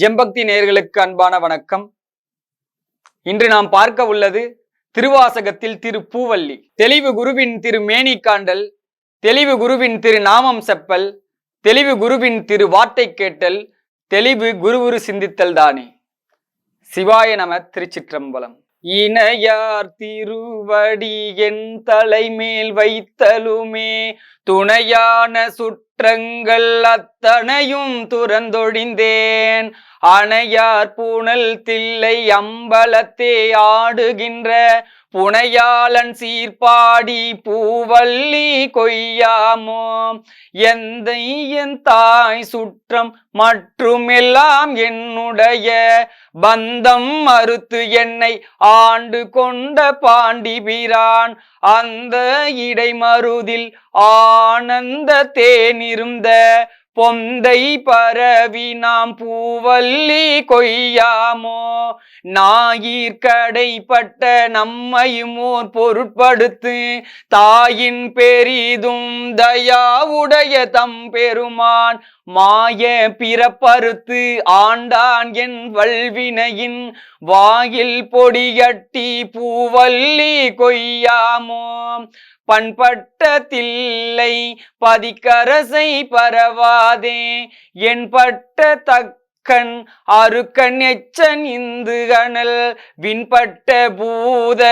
ஜெம்பக்தி நேயர்களுக்கு அன்பான வணக்கம். இன்று நாம் பார்க்க உள்ளது திருவாசகத்தில் திரு பூவல்லி. தெளிவு குருவின் திரு மேனி காண்டல், தெளிவு குருவின் திரு நாமம் செப்பல், தெளிவு குருவின் திரு வார்த்தை கேட்டல், தெளிவு குருவுரு சிந்தித்தல் தானே. சிவாய நம. திருச்சிற்றம்பலம். இணையார் திருவடி என் தலைமேல் வைத்தலுமே துணையான சுற்றங்கள் அத்தனையும் துறந்தொழிந்தேன். அணையார் பூணல் தில்லை அம்பலத்தே ஆடுகின்ற புனையாளன் சீர்பாடி பூவல்லி கொய்யாமோ. எந்தை என் தாய் சுற்றம் மற்றும் எல்லாம் என்னுடைய பந்தம் மறுத்து என்னை ஆண்டு கொண்ட பாண்டிபிரான் அந்த இடைமருதில் ஆனந்த தேனிருந்த பொந்தை பரவி நாம் பூவல்லி கொய்யாமோ. ஞாயிற்கடைப்பட்ட நம்மையும் ஓர் பொருட்படுத்து தாயின் பெரிதும் தயாவுடைய தம் பெருமான் மாய பிறப்பறுத்து ஆண்டான் என் வல்வினையின் வாயில் பொடியட்டி பூவல்லி கொய்யாமோ. பண்பட்ட தில்லை பதிக்கரசை பரவாதே என்பட்ட தக்கன் அருக்கன் எச்சன் இந்து கணல் விண்பட்ட பூத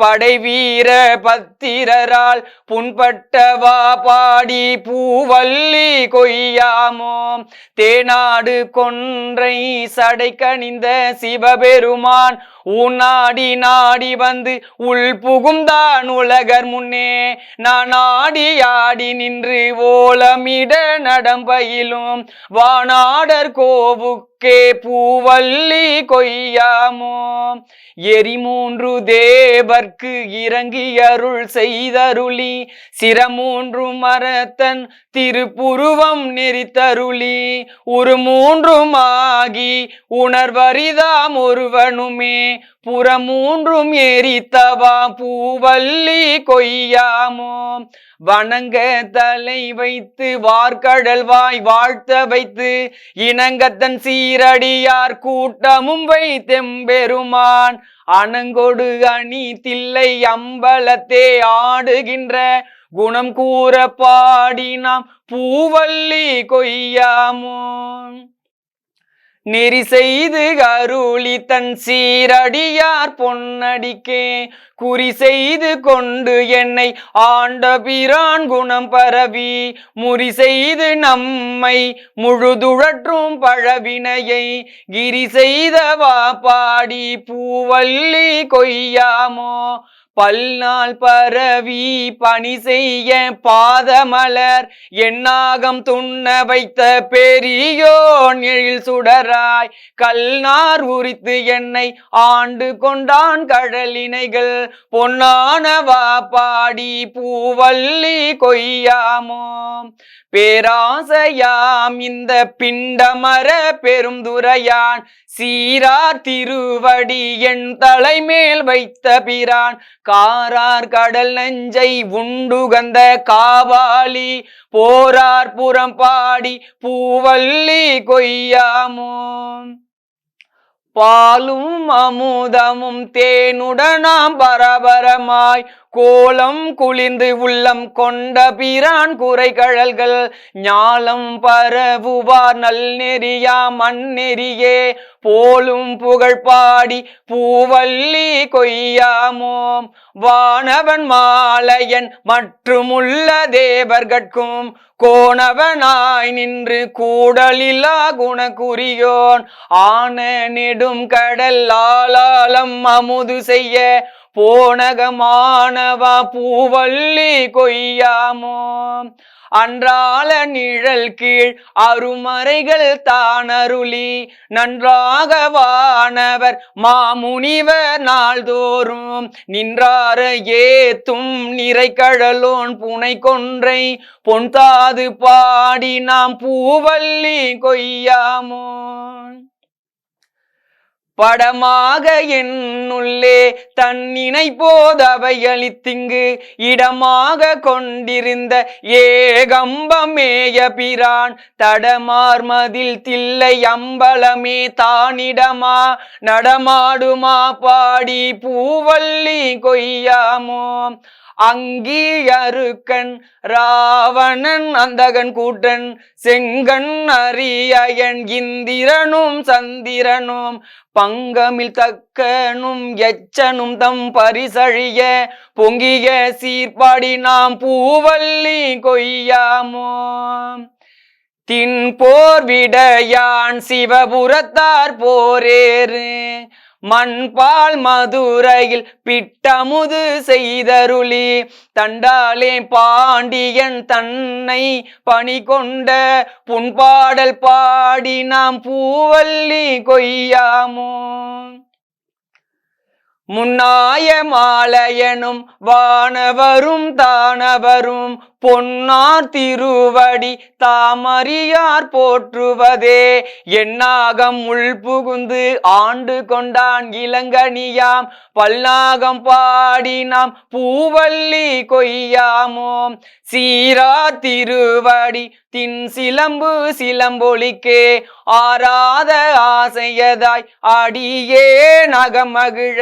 படைவீர பத்திரரால் புண்பட்டவா பாடி பூவல்லி கொய்யாமோ. தேநாடு கொன்றை சடை கணிந்த சிவபெருமான் ஊனாடி நாடி வந்து உள் புகுந்தான் உலகர் முன்னே. நான் ஆடி ஆடி நின்று ஓலமிட நடம்பயிலும் வானாடர் கோவுக்கே பூவல்லி கொய்யாமோ. எரிமூன்று தேவர்க்கு இறங்கி அருள் செய்தருளி சிரமூன்று மரத்தன் திருப்புருவம் நெறித்தருளி உரு மூன்றுமாகி உணர்வரிதாம் ஒருவனுமே புறமூன்றும் எரித்தவா பூவல்லி கொய்யாமோ. வணங்க தலை வைத்து வார்கடல் வாய் வாழ்த்த வைத்து இனங்கத்தன் சீரடியார் கூட்டமும் வைத்தெம்பெருமான் அணங்கொடு அணி தில்லை அம்பலத்தே ஆடுகின்ற குணம் கூற பாடி நாம் பூவல்லி கொய்யாமோ. நெறி செய்து அருளி தன் சீரடியார் பொன்னடிக்கே குறி செய்து கொண்டு என்னை ஆண்ட பிரான் குணம் பரவி முறி செய்து நம்மை முழுதுழற்றும் பழவினையை கிரி செய்தவா பாடி பூவல்லி கொய்யாமோ. பல்நாள் பரவி பணி செய்ய பாதமலர் என்னாகம் துண்ண வைத்த பெரியோன் எழில் சுடராய் கல்நார் உரித்து என்னை ஆண்டு கொண்டான் கடலினைகள் பொன்னானவா பாடி பூவல்லி கொய்யாமோ. பேராசையாம் இந்த பிண்டமர பெரும் துரையான் சீரார் திருவடி என் தலைமேல் வைத்த பிரான் காரார் கடல் நெஞ்சை உண்டுகந்த காவாலி போரார் புறம் பாடி பூவல்லி கொய்யாமோ. பாலும் அமுதமும் தேனுடனாம் பரபரமாய் கோலம் குளிர்ந்து உள்ளம் கொண்ட பிரான் குறை கழல்கள் ஞாலம் பரவுவார் நல் நெறியா மண்ணெறியே போலும் புகழ் பாடி பூவல்லி கொய்யாமோ. வானவன் மாலையன் மற்றுமுள்ள தேவர்கட்கும் கோணவனாய் நின்று கூடலில்லா குணகுரியோன் ஆன நெடும் கடல் ஆலாலம் அமுது செய்ய போனகமானவா பூவல்லி கொய்யாமோ. அன்றால நிழல் கீழ் அருமறைகள் தானருளி நன்றாக வானவர் மாமுனிவர் நாள்தோறும் நின்றார ஏத்தும் நிறை கழலோன் புனை கொன்றை பொன்தாது பாடி நாம் பூவல்லி கொய்யாமோ. படமாக என்னுள்ளே தன்னினை போதவையளித்திங்கு இடமாக கொண்டிருந்த ஏகம்பமேய பிரான் தடமார்மதில் தில்லை அம்பலமே தானிடமா நடமாடுமா பாடி பூவல்லி கொய்யாமோ அங்கி அருக்கன் ராவணன் அந்தகன் கூட்டன் செங்கண் அரியன் இந்திரனும் சந்திரனும் பங்கமில் தக்கனும் எச்சனும் தம் பரிசழிய பொங்கிய சீர்பாடி நாம் பூவல்லி கொய்யாமோ தின் போர் விடையான் சிவபுரத்தார் போரேறு மண்பால் மதுரையில் பிட்டமுது செய்தருளி தண்டாலே பாண்டியன் தன்னை பணி கொண்ட புண்பாடல் பாடி நாம் பூவல்லி கொய்யாமோ முன்னாய மாலையனும் வானவரும் தானவரும் பொன்னார் திருவடி தாமறியார் போற்றுவதே என்னாகம் உள்புகுந்து ஆண்டு கொண்டான் இளங்கனியாம் பல்நாகம் பாடி நாம் பூவல்லி கொய்யாமோ சீரா திருவடி தின் சிலம்பு சிலம்பொலிக்கே ஆராத ஆசையதாய் அடியே நகமகிழ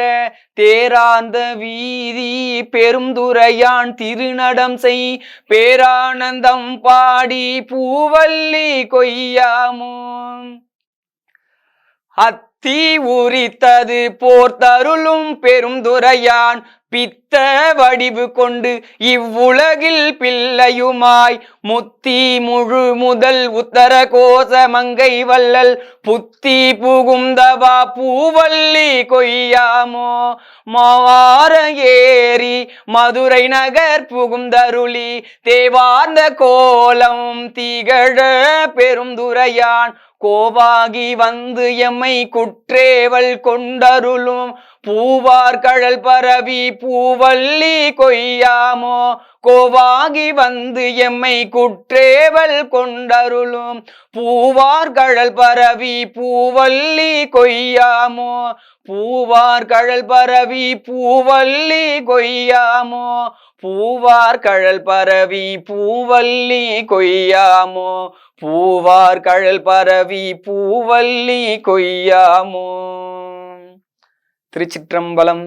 தேராந்த வீதி பெருந்துரையான் திருநடம் செய் பேரானந்தம் பாடி பூவல்லி கொய்யாமோ அத்தி உரித்தது போர்த்தருளும் பெருந்துரையான் பித்த வடிவு கொண்டு இவ்வுலகில் பிள்ளையுமாய் முத்தி முழு முதல் உத்தர கோச மங்கை வல்லல் புத்தி புகுந்தவா பூவல்லி கொய்யாமோ மாவார ஏரி மதுரை நகர் புகுந்தருளி தேவார்ந்த கோலம் திகழ பெருந்துரையான் கோவாகி வந்து எம்மை குற்றேவல் கொண்டருளும் பூவார் கழல் பரவி பூவல்லி கொய்யாமோ கோவாகி வந்து எம்மை குற்றேவல் கொண்டருளும் பூவார் கழல் பரவி பூவல்லி கொய்யாமோ பூவார் கழல் பரவி பூவல்லி கொய்யாமோ பூவார் கழல் பரவி பூவல்லி கொய்யாமோ பூவார் கழல் பரவி பூவல்லி கொய்யாமோ. திருச்சிற்றம்பலம்.